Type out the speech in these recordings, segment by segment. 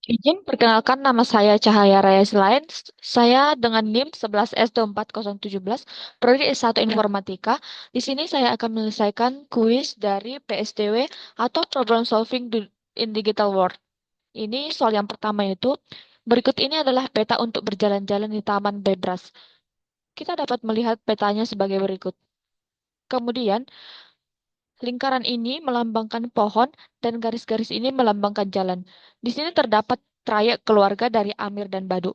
Izin perkenalkan nama saya Cahaya Raya Selain. Saya dengan NIM 11S24017, Prodi S1 Informatika. Di sini saya akan menyelesaikan kuis dari PSDW atau Problem Solving in Digital World. Ini soal yang pertama yaitu, berikut ini adalah peta untuk berjalan-jalan di Taman Bebras. Kita dapat melihat petanya sebagai berikut. Kemudian, lingkaran ini melambangkan pohon dan garis-garis ini melambangkan jalan. Di sini terdapat trayek keluarga dari Amir dan Badu.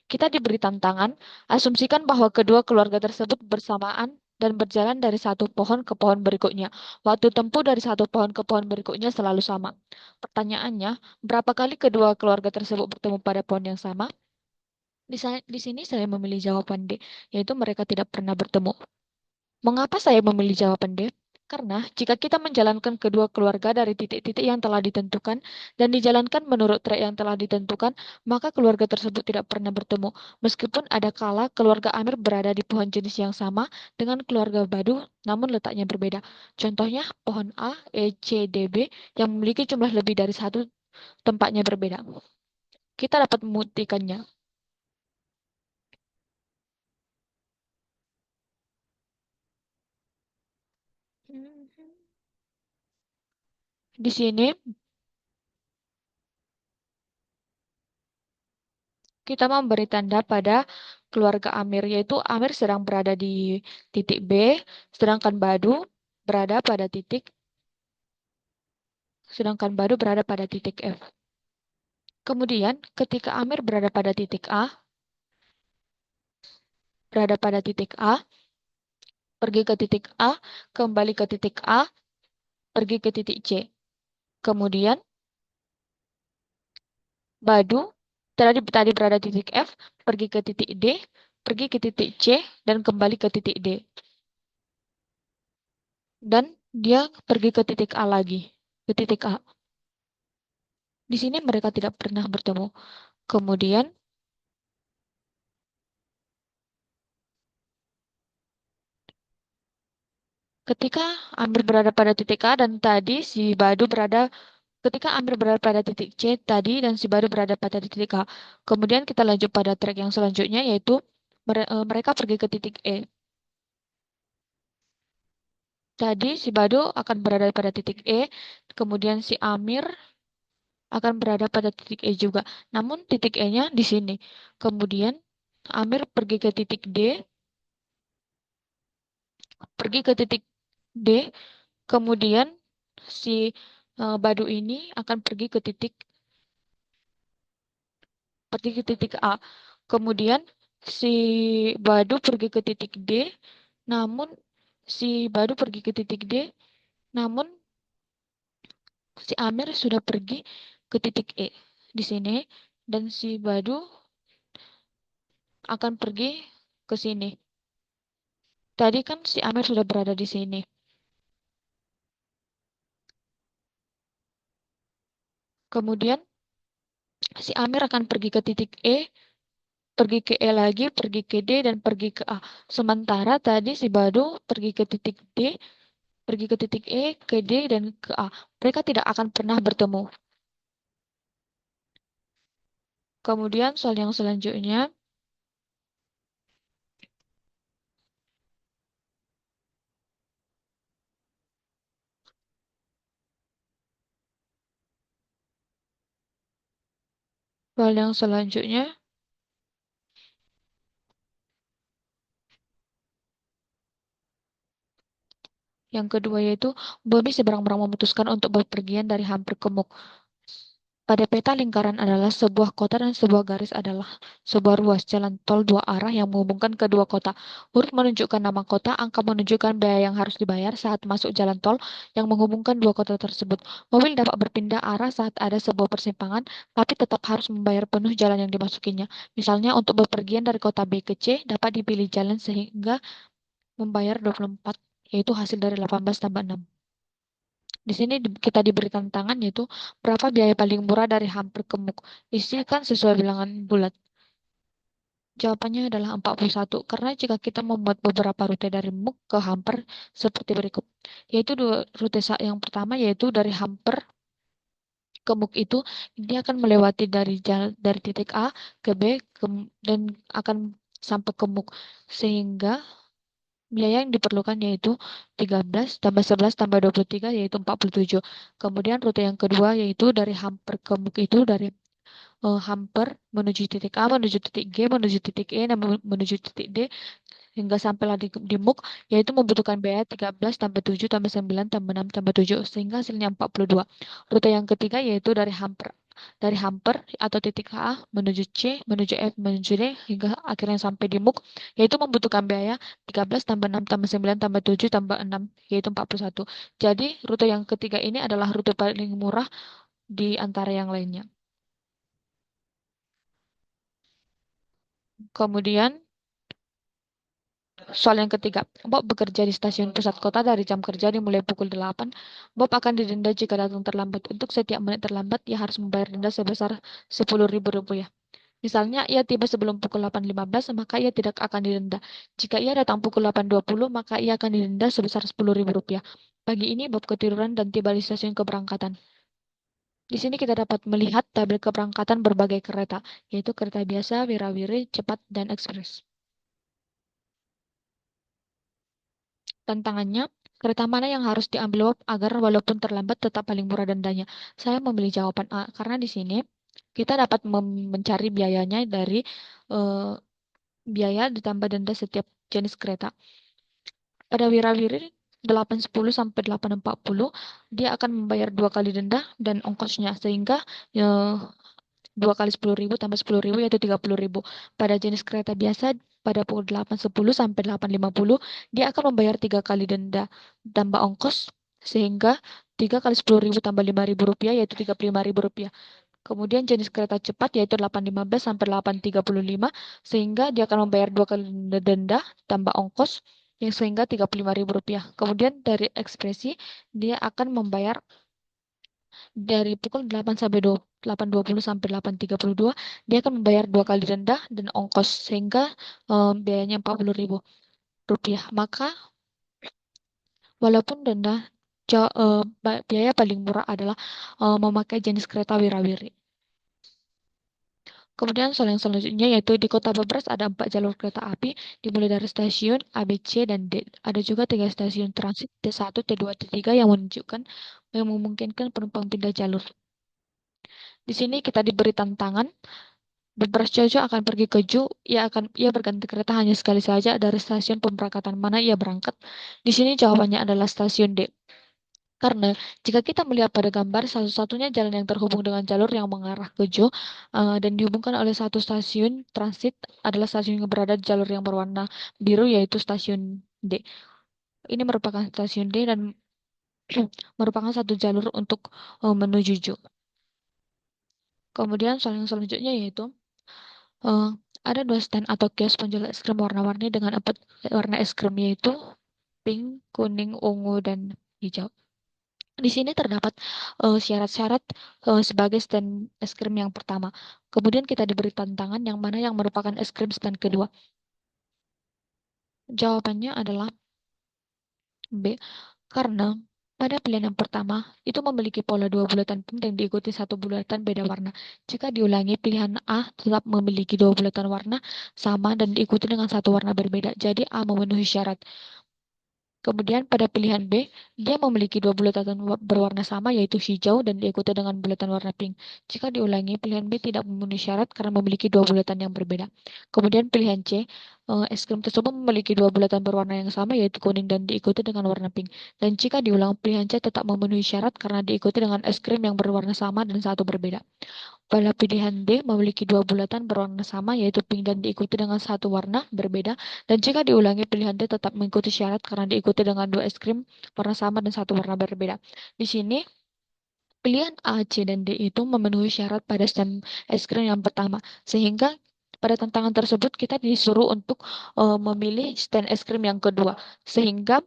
Kita diberi tantangan, asumsikan bahwa kedua keluarga tersebut bersamaan dan berjalan dari satu pohon ke pohon berikutnya. Waktu tempuh dari satu pohon ke pohon berikutnya selalu sama. Pertanyaannya, berapa kali kedua keluarga tersebut bertemu pada pohon yang sama? Di sini saya memilih jawaban D, yaitu mereka tidak pernah bertemu. Mengapa saya memilih jawaban D? Karena jika kita menjalankan kedua keluarga dari titik-titik yang telah ditentukan dan dijalankan menurut trek yang telah ditentukan, maka keluarga tersebut tidak pernah bertemu. Meskipun ada kala keluarga Amir berada di pohon jenis yang sama dengan keluarga Badu, namun letaknya berbeda. Contohnya pohon A, E, C, D, B yang memiliki jumlah lebih dari satu tempatnya berbeda. Kita dapat membuktikannya. Di sini kita memberi tanda pada keluarga Amir, yaitu Amir sedang berada di titik B, sedangkan berada pada titik F. Kemudian, ketika Amir berada pada titik A, pergi ke titik A, kembali ke titik A, pergi ke titik C. Kemudian, Badu tadi berada di titik F, pergi ke titik D, pergi ke titik C, dan kembali ke titik D. Dan dia pergi ke titik A lagi, ke titik A. Di sini mereka tidak pernah bertemu. Kemudian, ketika Amir berada pada titik A dan tadi si Badu berada, ketika Amir berada pada titik C tadi dan si Badu berada pada titik A. Kemudian kita lanjut pada track yang selanjutnya yaitu mereka pergi ke titik E. Tadi si Badu akan berada pada titik E, kemudian si Amir akan berada pada titik E juga. Namun titik E-nya di sini. Kemudian Amir pergi ke titik D, pergi ke titik D, kemudian si Badu ini akan pergi ke titik A. Kemudian si Badu pergi ke titik D, namun si Badu pergi ke titik D, namun si Amir sudah pergi ke titik E di sini dan si Badu akan pergi ke sini. Tadi kan si Amir sudah berada di sini. Kemudian si Amir akan pergi ke titik E, pergi ke E lagi, pergi ke D, dan pergi ke A. Sementara tadi si Badu pergi ke titik D, pergi ke titik E, ke D, dan ke A. Mereka tidak akan pernah bertemu. Kemudian soal yang selanjutnya, soal yang selanjutnya, yang kedua yaitu Bobby seberang-berang memutuskan untuk berpergian dari hampir gemuk. Pada peta lingkaran adalah sebuah kota dan sebuah garis adalah sebuah ruas jalan tol dua arah yang menghubungkan kedua kota. Huruf menunjukkan nama kota, angka menunjukkan biaya yang harus dibayar saat masuk jalan tol yang menghubungkan dua kota tersebut. Mobil dapat berpindah arah saat ada sebuah persimpangan, tapi tetap harus membayar penuh jalan yang dimasukinya. Misalnya, untuk bepergian dari kota B ke C, dapat dipilih jalan sehingga membayar 24, yaitu hasil dari 18 tambah 6. Di sini kita diberikan tangan yaitu berapa biaya paling murah dari hampir gemuk. Isikan sesuai bilangan bulat. Jawabannya adalah 41. Karena jika kita membuat beberapa rute dari Muk ke Hamper seperti berikut. Yaitu dua rute yang pertama yaitu dari Hamper Gemuk itu dia akan melewati dari titik A ke B dan akan sampai ke MUK, sehingga biaya yang diperlukan yaitu 13 tambah 11 tambah 23 yaitu 47. Kemudian rute yang kedua yaitu dari Hamper ke MUK itu dari Hamper menuju titik A, menuju titik G, menuju titik E, dan menuju titik D hingga sampailah di MUK, yaitu membutuhkan biaya 13 tambah 7 tambah 9 tambah 6 tambah 7 sehingga hasilnya 42. Rute yang ketiga yaitu dari Hamper atau titik A menuju C, menuju F, menuju D hingga akhirnya sampai di MUK, yaitu membutuhkan biaya 13 tambah 6 tambah 9 tambah 7 tambah 6 yaitu 41. Jadi rute yang ketiga ini adalah rute paling murah di antara yang lainnya. Kemudian soal yang ketiga, Bob bekerja di stasiun pusat kota dari jam kerja dimulai pukul 8. Bob akan didenda jika datang terlambat. Untuk setiap menit terlambat, ia harus membayar denda sebesar 10.000 rupiah. Misalnya, ia tiba sebelum pukul 8.15, maka ia tidak akan didenda. Jika ia datang pukul 8.20, maka ia akan didenda sebesar 10.000 rupiah. Pagi ini, Bob ketiduran dan tiba di stasiun keberangkatan. Di sini kita dapat melihat tabel keberangkatan berbagai kereta, yaitu kereta biasa, wirawiri, cepat, dan ekspres. Tantangannya, kereta mana yang harus diambil agar walaupun terlambat tetap paling murah dendanya? Saya memilih jawaban A, karena di sini kita dapat mencari biayanya dari eh, biaya ditambah denda setiap jenis kereta. Pada Wirawiri 8.10 sampai 8.40, dia akan membayar 2 kali denda dan ongkosnya, sehingga eh, 2 kali 10.000 tambah 10.000 yaitu 30.000. Pada jenis kereta biasa pada pukul 8.10 sampai 8.50 dia akan membayar 3 kali denda tambah ongkos, sehingga 3 kali 10.000 tambah 5.000 rupiah yaitu 35.000 rupiah. Kemudian jenis kereta cepat yaitu 8.15 sampai 8.35 sehingga dia akan membayar 2 kali denda tambah ongkos yang sehingga 35.000 rupiah. Kemudian dari ekspresi dia akan membayar dari pukul 8 sampai 8.20 sampai 8.32 dia akan membayar 2 kali denda dan ongkos sehingga biayanya 40.000 rupiah. Maka walaupun denda biaya paling murah adalah memakai jenis kereta wirawiri. Kemudian soal yang selanjutnya yaitu di Kota Bebras ada 4 jalur kereta api dimulai dari stasiun A, B, C, dan D. Ada juga 3 stasiun transit T1, T2, T3 yang memungkinkan penumpang pindah jalur. Di sini kita diberi tantangan. Bebras Jojo akan pergi ke Ju, ia berganti kereta hanya sekali saja dari stasiun pemberangkatan mana ia berangkat. Di sini jawabannya adalah stasiun D. Karena jika kita melihat pada gambar, satu-satunya jalan yang terhubung dengan jalur yang mengarah ke Jo dan dihubungkan oleh satu stasiun transit adalah stasiun yang berada di jalur yang berwarna biru yaitu stasiun D. Ini merupakan stasiun D dan merupakan satu jalur untuk menuju Jo. Kemudian soal yang selanjutnya yaitu eh, ada 2 stand atau kios penjual es krim warna-warni dengan 4 warna es krim yaitu pink, kuning, ungu, dan hijau. Di sini terdapat syarat-syarat sebagai stand es krim yang pertama. Kemudian kita diberi tantangan yang mana yang merupakan es krim stand kedua. Jawabannya adalah B. Karena pada pilihan yang pertama, itu memiliki pola 2 bulatan pink dan diikuti 1 bulatan beda warna. Jika diulangi, pilihan A tetap memiliki 2 bulatan warna sama dan diikuti dengan 1 warna berbeda. Jadi A memenuhi syarat. Kemudian pada pilihan B, dia memiliki 2 bulatan berwarna sama yaitu hijau dan diikuti dengan bulatan warna pink. Jika diulangi, pilihan B tidak memenuhi syarat karena memiliki 2 bulatan yang berbeda. Kemudian pilihan C, es krim tersebut memiliki 2 bulatan berwarna yang sama yaitu kuning dan diikuti dengan warna pink. Dan jika diulang, pilihan C tetap memenuhi syarat karena diikuti dengan es krim yang berwarna sama dan satu berbeda. Pada pilihan D memiliki 2 bulatan berwarna sama yaitu pink dan diikuti dengan 1 warna berbeda dan jika diulangi pilihan D tetap mengikuti syarat karena diikuti dengan 2 es krim warna sama dan 1 warna berbeda. Di sini pilihan A, C, dan D itu memenuhi syarat pada stand es krim yang pertama sehingga pada tantangan tersebut kita disuruh untuk memilih stand es krim yang kedua sehingga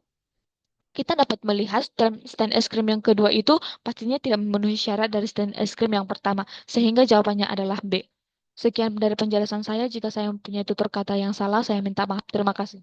kita dapat melihat stand es krim yang kedua itu pastinya tidak memenuhi syarat dari stand es krim yang pertama, sehingga jawabannya adalah B. Sekian dari penjelasan saya. Jika saya mempunyai tutur kata yang salah, saya minta maaf. Terima kasih.